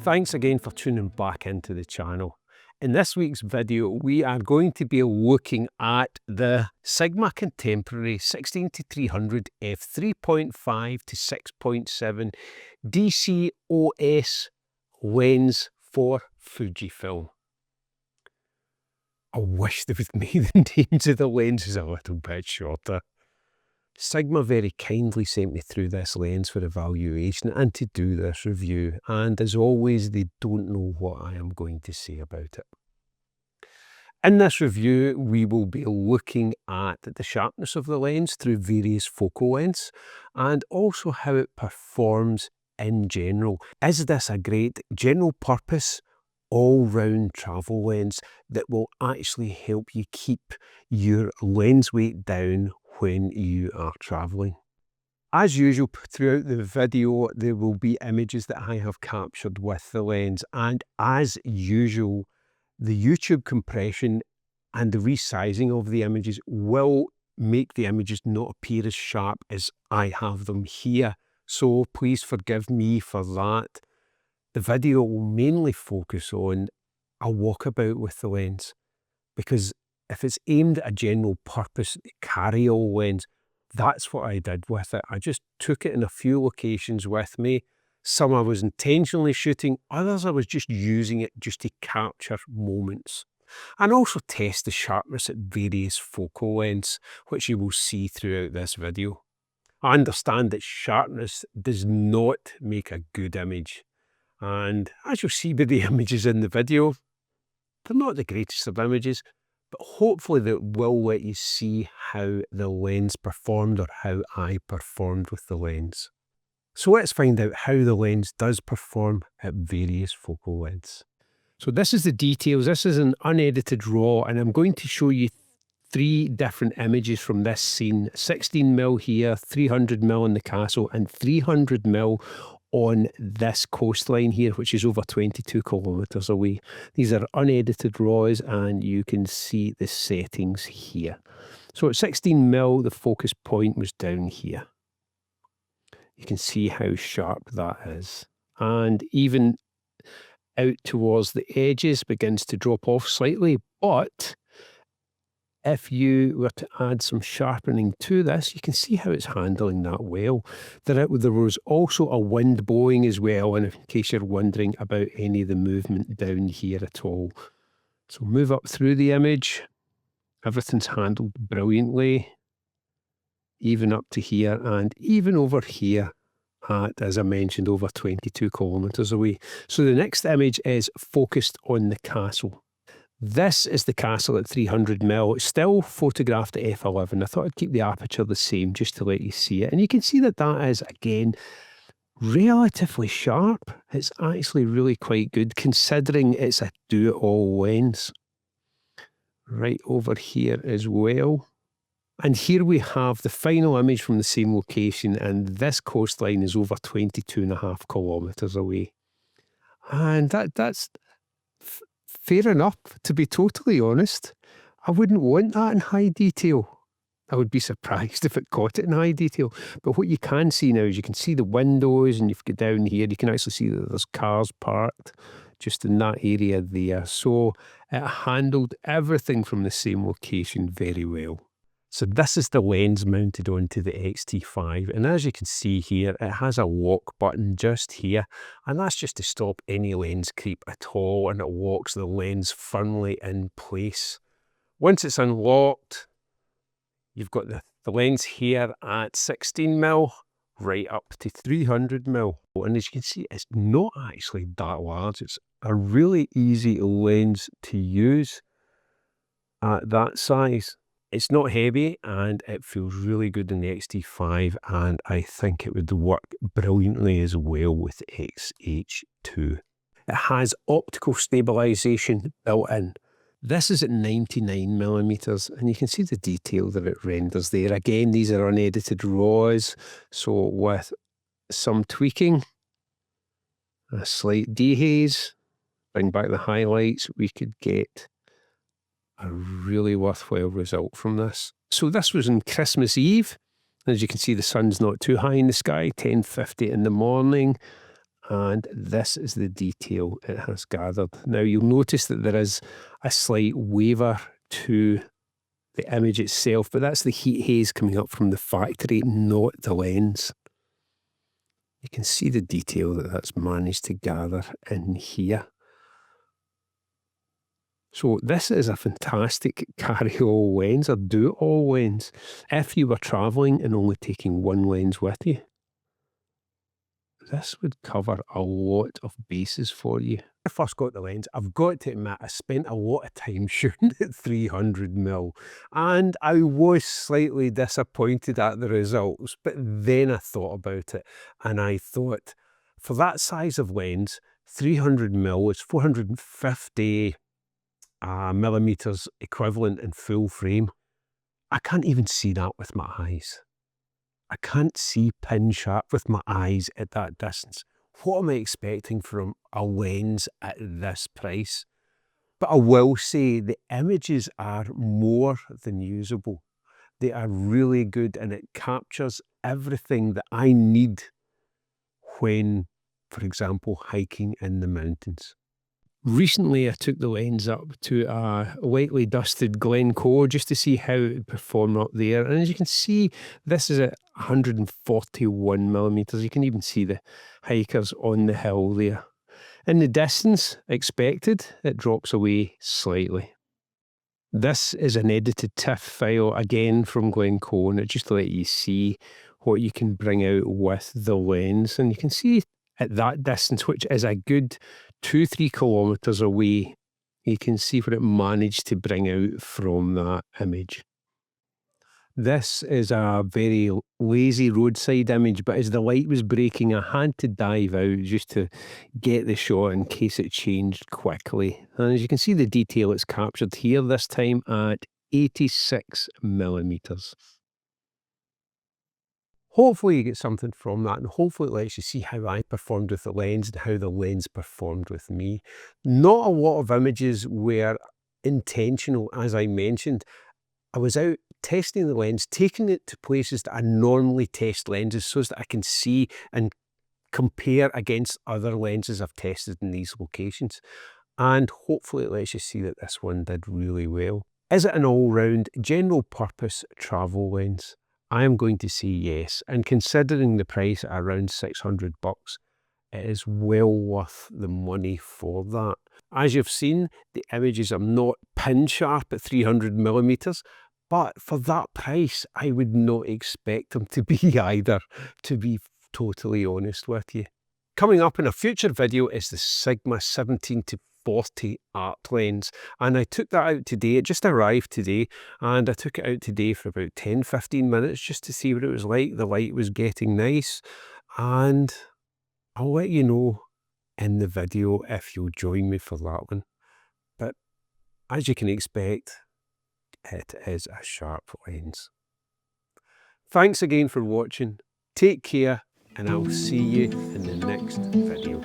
Thanks again for tuning back into the channel. In this week's video, we are going to be looking at the Sigma Contemporary 16-300 f3.5 to 6.7 DCOS lens for Fujifilm. I wish they would make the names of the lenses a little bit shorter. Sigma very kindly sent me through this lens for evaluation and to do this review, and as always they don't know what I am going to say about it. In this review we will be looking at the sharpness of the lens through various focal lengths and also how it performs in general. Is this a great general purpose all-round travel lens that will actually help you keep your lens weight down when you are traveling? As usual, throughout the video there will be images that I have captured with the lens, and as usual the YouTube compression and the resizing of the images will make the images not appear as sharp as I have them here, so please forgive me for that. The video will mainly focus on a walkabout with the lens, because if it's aimed at a general purpose carry-all lens, that's what I did with it. I just took it in a few locations with me. Some I was intentionally shooting, others I was just using it just to capture moments. And also test the sharpness at various focal lengths, which you will see throughout this video. I understand that sharpness does not make a good image. And as you'll see by the images in the video, they're not the greatest of images, but hopefully that will let you see how the lens performed, or how I performed with the lens. So let's find out how the lens does perform at various focal lengths. So this is the details. This is an unedited RAW, and I'm going to show you three different images from this scene. 16mm here, 300mm in the castle, and 300mm on this coastline here, which is over 22 kilometers away. These are unedited RAWs, and you can see the settings here. So at 16mm, the focus point was down here. You can see how sharp that is. And even out towards the edges begins to drop off slightly, but if you were to add some sharpening to this, you can see how it's handling that well. There was also a wind blowing as well, and in case you're wondering about any of the movement down here at all. So move up through the image. Everything's handled brilliantly, even up to here, and even over here at, as I mentioned, over 22 kilometers away. So the next image is focused on the castle. This is the castle at 300mm. It's still photographed at f11. I thought I'd keep the aperture the same just to let you see it. And you can see that that is, again, relatively sharp. It's actually really quite good considering it's a do-it-all lens. Right over here as well. And here we have the final image from the same location, and this coastline is over 22.5 kilometers away. And that's fair enough, to be totally honest. I wouldn't want that in high detail. I would be surprised if it caught it in high detail. But what you can see now is you can see the windows, and if you go down here, you can actually see that there's cars parked just in that area there. So it handled everything from the same location very well. So this is the lens mounted onto the X-T5, and as you can see here, it has a lock button just here, and that's just to stop any lens creep at all, and it locks the lens firmly in place. Once it's unlocked, you've got the lens here at 16mm right up to 300mm, and as you can see, it's not actually that large. It's a really easy lens to use at that size. It's not heavy, and it feels really good in the X-T5, and I think it would work brilliantly as well with XH2. It has optical stabilization built in. This is at 99mm, and you can see the detail that it renders there. Again, these are unedited RAWs, so with some tweaking, a slight dehaze, bring back the highlights, we could get a really worthwhile result from this. So this was on Christmas Eve. As you can see, the sun's not too high in the sky, 10:50 in the morning. and this is the detail it has gathered. Now you'll notice that there is a slight waver to the image itself, but that's the heat haze coming up from the factory, not the lens. You can see the detail that that's managed to gather in here. So this is a fantastic carry-all lens or do-all lens if you were travelling and only taking one lens with you. This would cover a lot of bases for you. When I first got the lens, I've got to admit, I spent a lot of time shooting at 300mm, and I was slightly disappointed at the results, but then I thought about it, and I thought, for that size of lens, 300mm is 450 millimeters equivalent in full frame. I can't even see that with my eyes. I can't see pin sharp with my eyes at that distance. What am I expecting from a lens at this price? But I will say the images are more than usable. They are really good, and it captures everything that I need when, for example, hiking in the mountains. Recently, I took the lens up to a lightly dusted Glencoe just to see how it would perform up there. And as you can see, this is at 141mm. You can even see the hikers on the hill there. In the distance, expected, it drops away slightly. This is an edited TIFF file, again from Glencoe, and it just to let you see what you can bring out with the lens. And you can see at that distance, which is a good 2-3 kilometres away, you can see what it managed to bring out from that image. This is a very lazy roadside image, but as the light was breaking, I had to dive out just to get the shot in case it changed quickly. And as you can see, the detail it's captured here, this time at 86mm. Hopefully you get something from that, and hopefully it lets you see how I performed with the lens and how the lens performed with me. Not a lot of images were intentional, as I mentioned. I was out testing the lens, taking it to places that I normally test lenses so that I can see and compare against other lenses I've tested in these locations. And hopefully it lets you see that this one did really well. Is it an all-round general purpose travel lens? I am going to say yes, and considering the price at around 600 bucks, it is well worth the money for that. As you've seen, the images are not pin sharp at 300mm, but for that price, I would not expect them to be either, to be totally honest with you. Coming up in a future video is the Sigma 17-40 art lens, and I took that out today. It just arrived today, and I took it out today for about 10-15 minutes just to see what it was like. The light was getting nice, and I'll let you know in the video if you'll join me for that one. But as you can expect, it is a sharp lens. Thanks again for watching. Take care, and I'll see you in the next video.